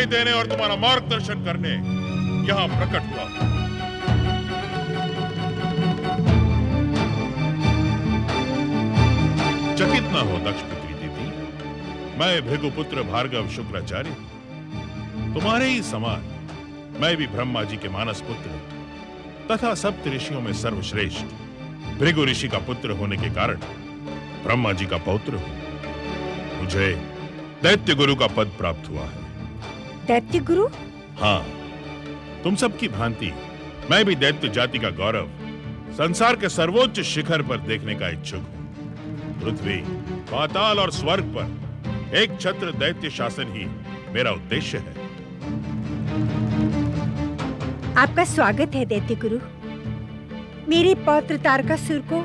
देने और तुम्हारा मार्गदर्शन करने यहाँ प्रकट हुआ। चकित न हो दक्ष पुत्री दीदी, मैं भृगुपुत्र भार्गव शुक्राचार्य, तुम्हारे ही समान मैं भी ब्रह्मा जी के मानस पुत्र तथा सप्त ऋषियों में सर्वश्रेष्ठ भृगु ऋषि का पुत्र होने के कारण ब्रह्मा जी का पौत्र हूं। मुझे दैत्य गुरु का पद प्राप्त हुआ है। दैत्य गुरु? हाँ, तुम सबकी भांति मैं भी दैत्य जाति का गौरव संसार के सर्वोच्च शिखर पर देखने का इच्छुक हूं। पृथ्वी, पाताल और स्वर्ग पर एक छत्र दैत्य शासन ही मेरा उद्देश्य है। आपका स्वागत है दैत्य गुरु। मेरे पौत्र तारकासुर को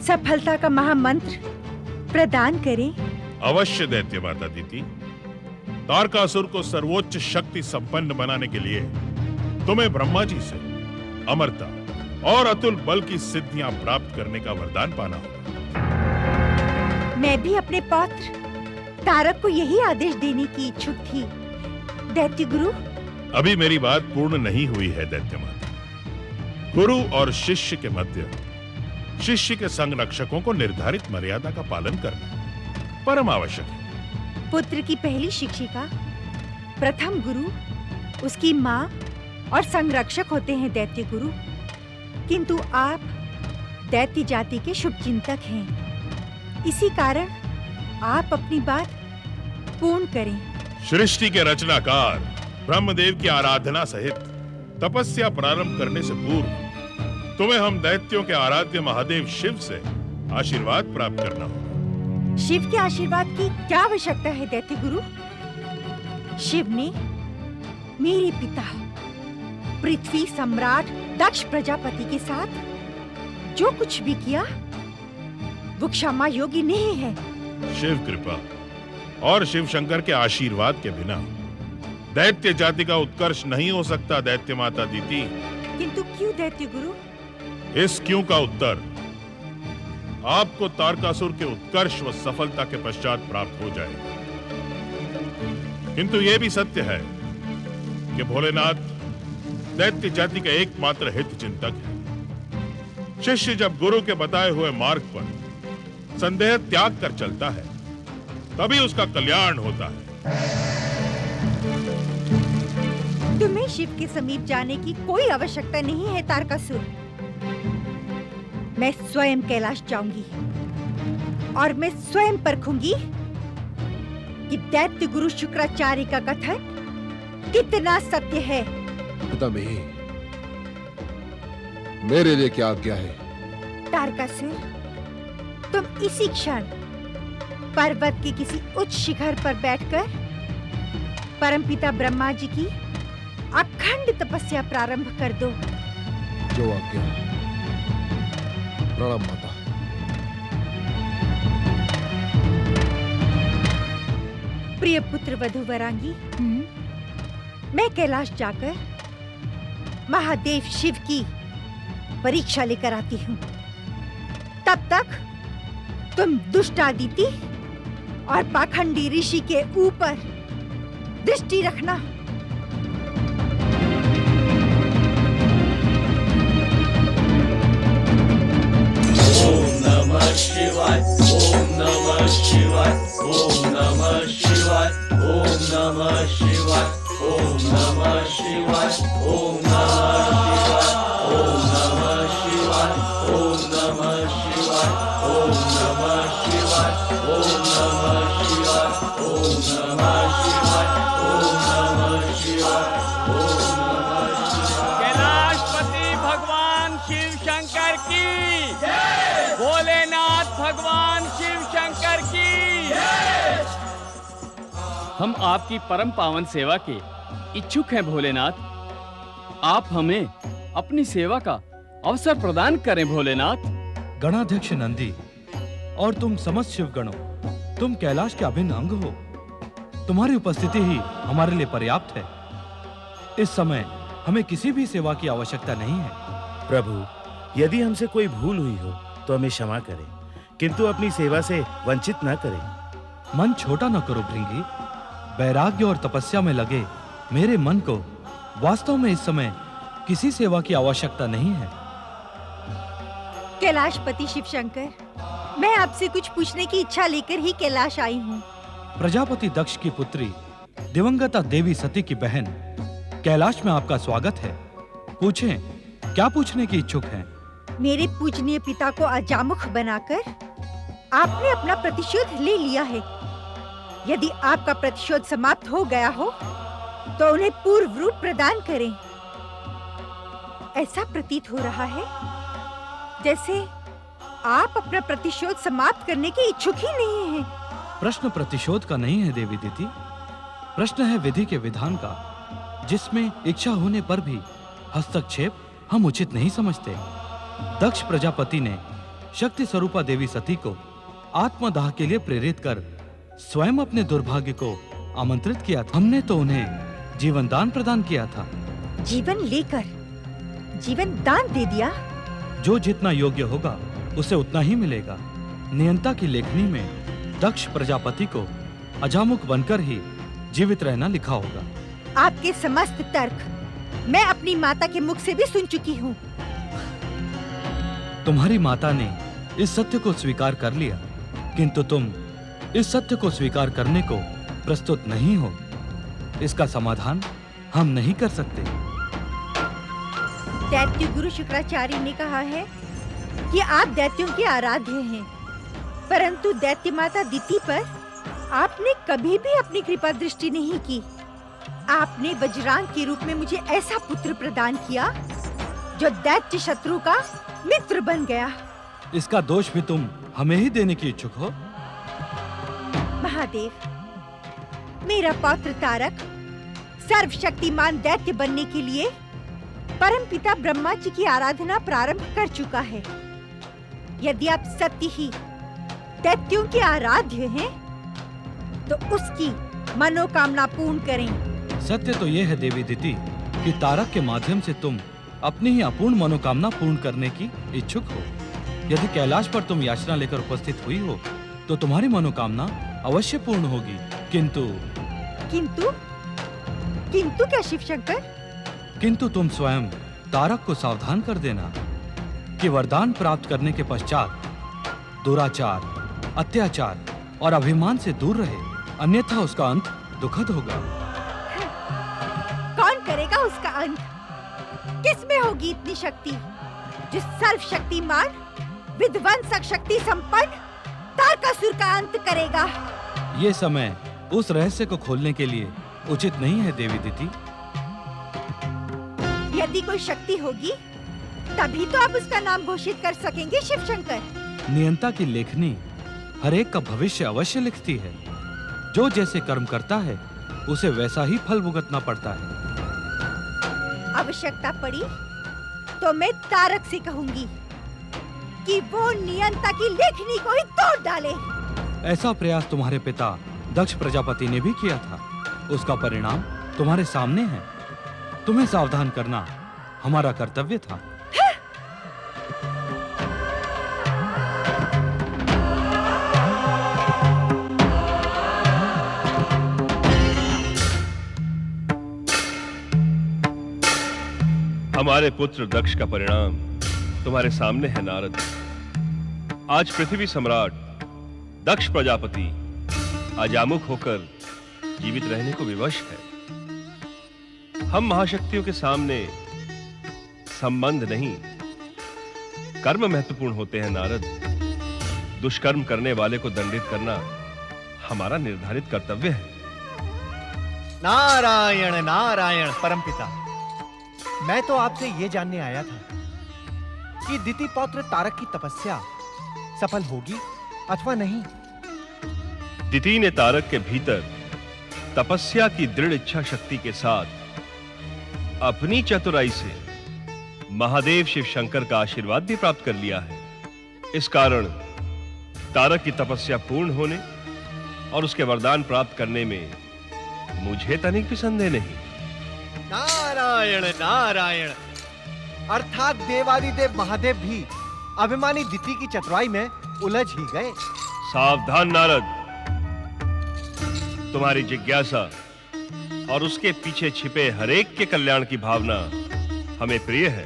सफलता का महामंत्र प्रदान करें। अवश्य दैत्य माता दीदी। तारकासुर को सर्वोच्च शक्ति संपन्न बनाने के लिए तुम्हें ब्रह्मा जी से अमरता और अतुल बल की सिद्धियां प्राप्त करने का वरदान पाना होगा। मैं भी अपने पौत्र तारक को यही आदेश देने की इच्छुक थी दैत्य गुरु। अभी मेरी बात पूर्ण नहीं हुई है दैत्य माता। गुरु और शिष्य के मध्य शिष्य के संरक्षकों को निर्धारित मर्यादा का पालन करना परम आवश्यक है। पुत्र की पहली शिक्षिका, प्रथम गुरु, उसकी माँ और संरक्षक होते हैं दैत्य गुरु। किंतु आप दैत्य जाति के शुभचिंतक हैं। इसी कारण आप अपनी बात पूर्ण करें। सृष्टि के रचनाकार ब्रह्मदेव की आराधना सहित तपस्या प्रारंभ करने से पूर्व तुम्हें हम दैत्यों के आराध्य महादेव शिव से आशीर्वाद प्राप्त करना होगा। शिव के आशीर्वाद की क्या आवश्यकता है दैत्य गुरु? शिव ने मेरे पिता पृथ्वी सम्राट दक्ष प्रजापति के साथ जो कुछ भी किया वो क्षमा योग्य नहीं है। शिव कृपा और शिव शंकर के आशीर्वाद के बिना दैत्य जाति का उत्कर्ष नहीं हो सकता दैत्य माता दीदी। किंतु क्यों दैत्य गुरु? इस क्यों का उत्तर आपको तारकासुर के उत्कर्ष व सफलता के पश्चात प्राप्त हो जाएगा। किंतु यह भी सत्य है कि भोलेनाथ दैत्य जाति का एकमात्र हित चिंतक है। शिष्य जब गुरु के बताए हुए मार्ग पर संदेह त्याग कर चलता है तभी उसका कल्याण होता है। तुम्हें शिव के समीप जाने की कोई आवश्यकता नहीं है तारकासुर। मैं स्वयं कैलाश जाऊंगी और मैं स्वयं परखूंगी कि दैत्य गुरु शुक्राचार्य का कथन कितना सत्य है। तमे, मेरे लिए क्या आज्ञा है? तारकासुर, तुम इसी क्षण पर्वत के किसी उच्च शिखर पर बैठकर परमपिता ब्रह्मा जी की अखंड तपस्या प्रारंभ कर दो। जो आज्ञा। प्रणाम माता। प्रिय पुत्र वधूवरांगी, मैं कैलाश जाकर महादेव शिव की परीक्षा लेकर आती हूँ। तब तक तुम दुष्ट आदिति और पाखंडी ऋषि के ऊपर दृष्टि रखना। ओम नमः शिवाय, ओम नमः शिवाय, ओम नमः शिवाय, ओम नमः शिवाय, ओम नमः शिवाय, ओम नमः शिवाय, ओम नमः शिवाय, ओम नमः शिवाय, ओम नमः शिवाय, ओम नमः शिवाय, ओम नमः शिवाय, ओम नमः शिवाय। कैलाशपति भगवान शिव शंकर की जय। भोलेनाथ भगवान शिव शंकर की जय। हम आपकी परम पावन सेवा के इच्छुक हैं भोलेनाथ। आप हमें अपनी सेवा का अवसर प्रदान करें भोलेनाथ। गणाध्यक्ष नंदी और तुम समस्त शिवगणों, तुम कैलाश के अभिन्न अंग हो। तुम्हारी उपस्थिति ही हमारे लिए पर्याप्त है। इस समय हमें किसी भी सेवा की आवश्यकता नहीं है। प्रभु, यदि हमसे कोई भूल हुई हो तो हमें क्षमा करें, किंतु अपनी सेवा से वंचित न करें। मन छोटा न करो भृंगी। वैराग्य और तपस्या में लगे मेरे मन को वास्तव में इस समय किसी सेवा की आवश्यकता नहीं है। कैलाशपति शिवशंकर, मैं आपसे कुछ पूछने की इच्छा लेकर ही कैलाश आई हूँ। प्रजापति दक्ष की पुत्री दिवंगता देवी सती की बहन कैलाश में आपका स्वागत है। पूछें, क्या पूछने की इच्छुक हैं? मेरे पूजनीय पिता को अजामुख बनाकर आपने अपना प्रतिशोध ले लिया है। यदि आपका प्रतिशोध समाप्त हो गया हो तो उन्हें पूर्व रूप प्रदान करें। ऐसा प्रतीत हो रहा है जैसे आप अपना प्रतिशोध समाप्त करने के इच्छुक ही नहीं हैं। प्रश्न प्रतिशोध का नहीं है देवी दीदी, प्रश्न है विधि के विधान का, जिसमें इच्छा होने पर भी हस्तक्षेप हम उचित नहीं समझते। दक्ष प्रजापति ने शक्ति स्वरूपा देवी सती को आत्मदाह के लिए प्रेरित कर स्वयं अपने दुर्भाग्य को आमंत्रित किया था। हमने तो उन्हें जीवन दान प्रदान किया था। जीवन लेकर जीवन दान दे दिया? जो जितना योग्य होगा उसे उतना ही मिलेगा। नियंता की लेखनी में दक्ष प्रजापति को अजामुख बनकर ही जीवित रहना लिखा होगा। आपके समस्त तर्क मैं अपनी माता के मुख से भी सुन चुकी हूँ। तुम्हारी माता ने इस सत्य को स्वीकार कर लिया, किंतु तुम इस सत्य को स्वीकार करने को प्रस्तुत नहीं हो। इसका समाधान हम नहीं कर सकते। दैत्य गुरु शुक्राचार्य ने कहा है कि आप दैत्यों के आराध्य हैं, परंतु दैत्य माता दिति पर आपने कभी भी अपनी कृपा दृष्टि नहीं की। आपने वज्रांग के रूप में मुझे ऐसा पुत्र प्रदान किया जो दैत्य शत्रु का मित्र बन गया। इसका दोष भी तुम हमें ही देने की इच्छुक हो? महादेव, मेरा पौत्र तारक सर्वशक्तिमान दैत्य बनने के लिए परमपिता ब्रह्मा जी की आराधना प्रारंभ कर चुका है। यदि आप सत्य ही दैत्यों के आराध्य हैं, तो उसकी मनोकामना पूर्ण करें। सत्य तो यह है देवी दिति कि तारक के माध्यम से तुम अपनी ही अपूर्ण मनोकामना पूर्ण करने की इच्छुक हो। यदि कैलाश पर तुम याचना लेकर उपस्थित हुई हो तो तुम्हारी मनोकामना अवश्य पूर्ण होगी। किंतु किंतु क्या शिवशंकर? किंतु तुम स्वयं तारक को सावधान कर देना कि वरदान प्राप्त करने के पश्चात दुराचार, अत्याचार और अभिमान से दूर रहे, अन्यथा उसका अंत दुखद होगा। कौन करेगा उसका अंत? किसमें होगी इतनी शक्ति जो सर्वशक्तिमान विध्वंसक शक्ति संपन्न तारकासुर का अंत करेगा? ये समय उस रहस्य को खोलने के लिए उचित नहीं है देवी दिति। यदि कोई शक्ति होगी तभी तो आप उसका नाम घोषित कर सकेंगे शिवशंकर। नियंता की लेखनी हर एक का भविष्य अवश्य लिखती है। जो जैसे कर्म करता है उसे वैसा ही फल भुगतना पड़ता है। आवश्यकता पड़ी तो मैं तारक से कहूंगी कि वो नियंता की लेखनी को ही तोड़ डाले। ऐसा प्रयास तुम्हारे पिता दक्ष प्रजापति ने भी किया था। उसका परिणाम तुम्हारे सामने है। तुम्हें सावधान करना हमारा कर्तव्य था। हमारे पुत्र दक्ष का परिणाम तुम्हारे सामने है नारद। आज पृथ्वी सम्राट दक्ष प्रजापति अजामुख होकर जीवित रहने को विवश है। हम महाशक्तियों के सामने संबंध नहीं, कर्म महत्वपूर्ण होते हैं नारद। दुष्कर्म करने वाले को दंडित करना हमारा निर्धारित कर्तव्य है। नारायण नारायण परमपिता, मैं तो आपसे यह जानने आया था कि दिति पौत्र तारक की तपस्या सफल होगी अथवा नहीं। दिति ने तारक के भीतर तपस्या की दृढ़ इच्छा शक्ति के साथ अपनी चतुराई से महादेव शिव शंकर का आशीर्वाद भी प्राप्त कर लिया है। इस कारण तारक की तपस्या पूर्ण होने और उसके वरदान प्राप्त करने में मुझे तनिक भी संदेह नहीं। नारायण नारायण, अर्थात देवादिदेव महादेव भी अभिमानी दिति की चतुराई में उलझ ही गए। सावधान नारद, तुम्हारी जिज्ञासा और उसके पीछे छिपे हरेक के कल्याण की भावना हमें प्रिय है,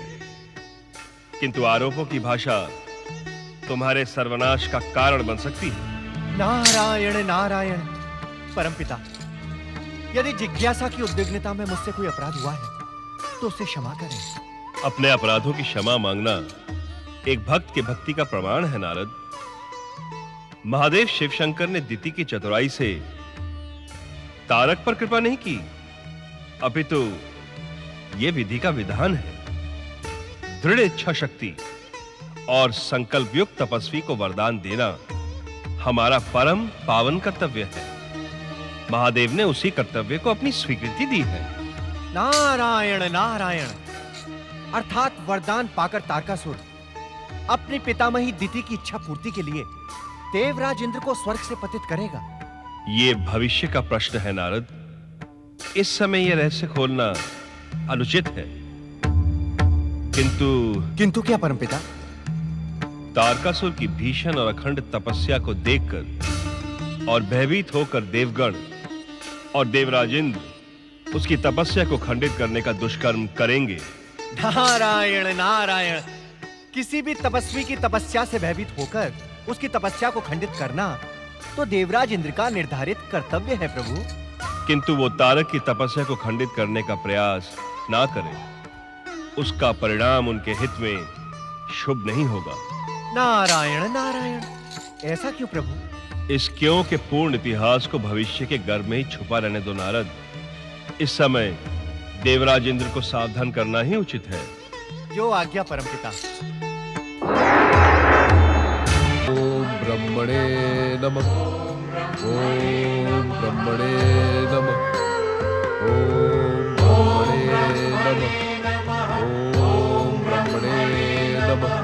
किंतु आरोपों की भाषा तुम्हारे सर्वनाश का कारण बन सकती है। नारायण नारायण। परमपिता, यदि जिज्ञासा की उद्विग्नता में मुझसे कोई अपराध हुआ है तो उसे क्षमा करें। अपने अपराधों की क्षमा मांगना एक भक्त के भक्ति का प्रमाण है नारद। महादेव शिवशंकर ने दिति की चतुराई से तारक पर कृपा नहीं की, अपितु यह विधि का विधान है। दृढ़ इच्छा शक्ति और संकल्प युक्त तपस्वी को वरदान देना हमारा परम पावन कर्तव्य है। महादेव ने उसी कर्तव्य को अपनी स्वीकृति दी है। नारायण नारायण। अर्थात वरदान पाकर तारकासुर अपनी पितामही दिति की इच्छा पूर्ति के लिए देवराज इंद्र को स्वर्ग से पतित करेगा। ये भविष्य का प्रश्न है नारद। इस समय यह रहस्य खोलना अनुचित है। किंतु क्या परमपिता? तारकासुर की भीषण और अखंड तपस्या को देखकर और भयभीत होकर देवगण और देवराज इंद्र उसकी तपस्या को खंडित करने का दुष्कर्म करेंगे। नारायण नारायण। किसी भी तपस्वी की तपस्या से भयभीत होकर उसकी तपस्या को खंडित करना तो देवराज इंद्र का निर्धारित कर्तव्य है प्रभु। किंतु वो तारक की तपस्या को खंडित करने का प्रयास ना करें, उसका परिणाम उनके हित में शुभ नहीं होगा। नारायण नारायण। ऐसा क्यों प्रभु? इस क्यों के पूर्ण इतिहास को भविष्य के गर्भ में ही छुपा रहने दो नारद। इस समय देवराज इंद्र को सावधान करना ही उचित है। जो आज्ञा परमपिता। ओम ब्रह्मणे नमः। ओम ब्रह्मणे नमः। ओम ब्रह्मणे नमः। ओम ब्रह्मणे नमः।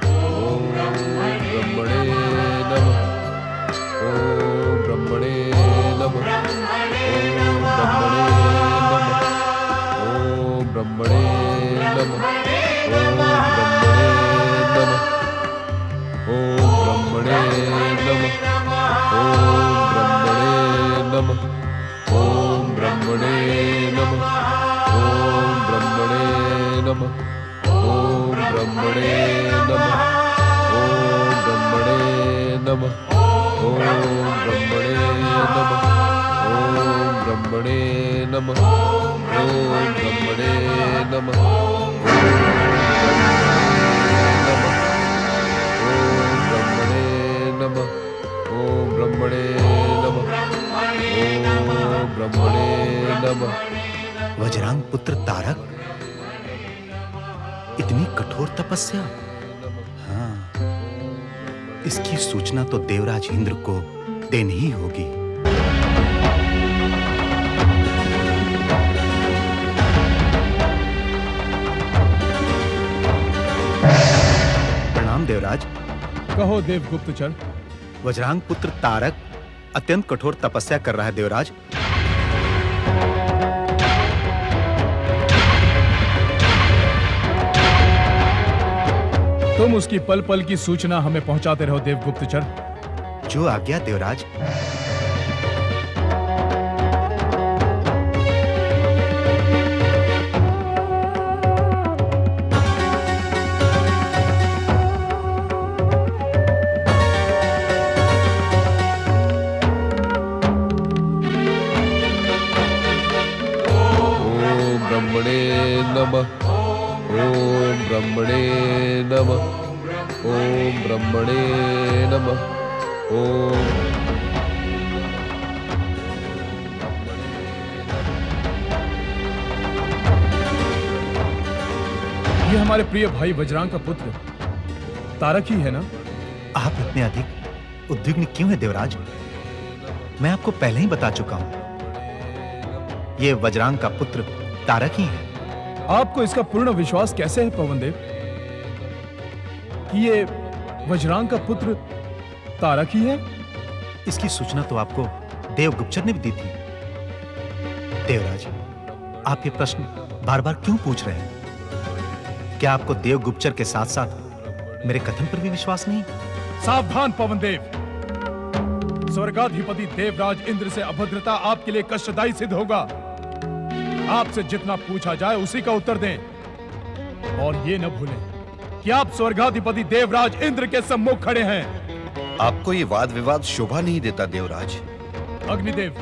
ओम ब्रह्मणे नमः। ओम ब्रह्मणे नमः। ओम ब्रह्मणे नमः। ओम ब्रह्मणे नमः। ओम ब्रह्मणे नमः। ओम ब्रह्मणे नमः। ओम ब्रह्मणे नमः। ओम ब्रह्मणे नमः। ओम ब्रह्मणे नमः। ओम ब्रह्मणे नमः। ओम ब्रह्मणे नमः। ओम ब्रह्मणे नमः। ओम ब्रह्मणे नमः। ओम ब्रह्मणे नमः। वज्रांग पुत्र तारक, इतनी कठोर तपस्या। हाँ, इसकी सूचना तो देवराज इंद्र को देनी ही होगी। प्रणाम देवराज। कहो देवगुप्तचर। वज्रांग पुत्र तारक अत्यंत कठोर तपस्या कर रहा है देवराज। तुम उसकी पल पल की सूचना हमें पहुंचाते रहो देवगुप्तचर। जो आज्ञा देवराज। ओम ब्रह्मणे नमः। ओम ब्रह्मणे नमः। ओम ब्रह्मणे नमः। ओम ये हमारे प्रिय भाई वज्रांग का पुत्र तारक ही है ना? आप इतने अधिक उद्विग्न क्यों हैं देवराज? मैं आपको पहले ही बता चुका हूं, ये वज्रांग का पुत्र तारक ही है। आपको इसका पूर्ण विश्वास कैसे है पवनदेव कि ये वज्रांग का पुत्र तारक ही है? इसकी सूचना तो आपको देवगुप्तचर ने भी दी थी। देवराज, आप ये प्रश्न बार बार क्यों पूछ रहे हैं? क्या आपको देवगुप्तचर के साथ साथ मेरे कथन पर भी विश्वास नहीं? सावधान पवनदेव, स्वर्गाधिपति देवराज इंद्र से अभद्रता आपके लिए कष्टदायी सिद्ध होगा। आपसे जितना पूछा जाए उसी का उत्तर दें और ये न भूलें कि आप स्वर्गाधिपति देवराज इंद्र के सम्मुख खड़े हैं। आपको ये वाद विवाद शोभा नहीं देता देवराज। अग्निदेव,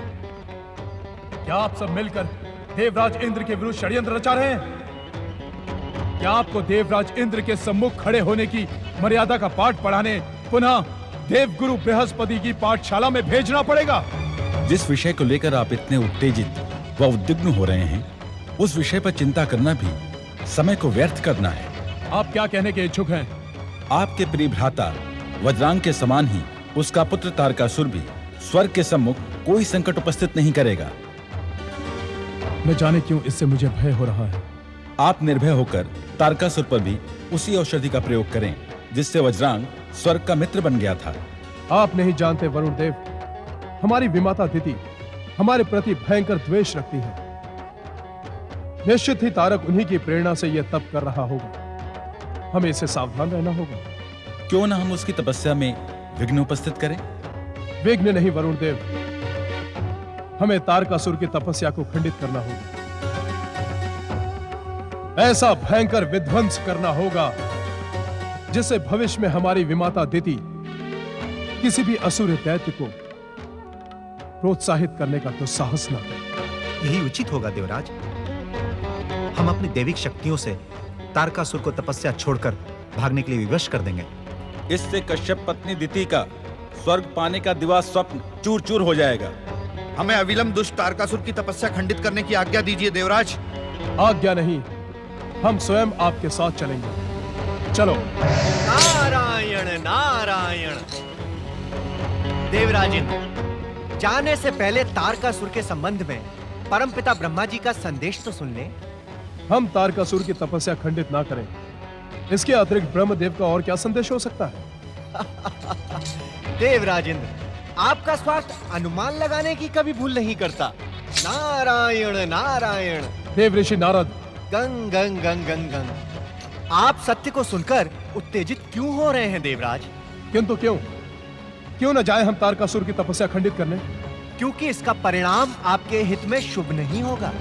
क्या आप सब मिलकर देवराज इंद्र के विरुद्ध षड्यंत्र रचा रहे हैं? क्या आपको देवराज इंद्र के सम्मुख खड़े होने की मर्यादा का पाठ पढ़ाने पुनः देवगुरु बृहस्पति की पाठशाला में भेजना पड़ेगा? जिस विषय को लेकर आप इतने उत्तेजित व उद्विग्न हो रहे हैं, उस विषय पर चिंता करना भी समय को व्यर्थ करना है। आप क्या कहने के इच्छुक हैं? आपके प्रिय भ्राता वज्रांग के समान ही उसका पुत्र तारकासुर भी स्वर्ग के सम्मुख कोई संकट उपस्थित नहीं करेगा। न जाने क्यों इससे मुझे भय हो रहा है। आप निर्भय होकर तारकासुर पर भी उसी औषधि का प्रयोग करें जिससे वज्रांग स्वर्ग का मित्र बन गया था। आप नहीं जानते वरुण देव, हमारी विमाता दिति हमारे प्रति भयंकर द्वेष रखती है। निश्चित ही तारक उन्हीं की प्रेरणा से यह तप कर रहा होगा। हमें इससे सावधान रहना होगा। क्यों न हम उसकी तपस्या में विघ्न उपस्थित करें? विघ्न नहीं वरुण देव, हमें तारकासुर की तपस्या को खंडित करना होगा। ऐसा भयंकर विध्वंस करना होगा जिससे भविष्य में हमारी विमाता दिति किसी भी असुर दैत्य को प्रोत्साहित करने का दुस्साहस न करे। यही उचित होगा देवराज। हम अपनी दैविक शक्तियों से तारकासुर को तपस्या छोड़कर भागने के लिए विवश कर देंगे। इससे कश्यप पत्नी दिति का स्वर्ग पाने का दिवा स्वप्न चूर चूर हो जाएगा। हमें अविलंब दुष्ट तारकासुर की तपस्या खंडित करने की आज्ञा दीजिए देवराज। आज्ञा नहीं, हम स्वयं आपके साथ चलेंगे। चलो। नारायण नारायण। देवराज इंद्र, जाने से पहले तारकासुर के संबंध में परमपिता ब्रह्मा जी का संदेश तो सुन लें। हम तारकासुर की तपस्या खंडित ना करें, इसके अतिरिक्त ब्रह्मदेव का और क्या संदेश हो सकता है? देवराज इंद्र, आपका स्वार्थ अनुमान लगाने की कभी भूल नहीं करता। नारायण नारायण। देव ऋषि नारद। गंग गंग गंग गंग गंग। आप सत्य को सुनकर उत्तेजित क्यों हो रहे हैं देवराज? किंतु क्यों न जाए हम तारकासुर की तपस्या खंडित करने? क्योंकि इसका परिणाम आपके हित में शुभ नहीं होगा।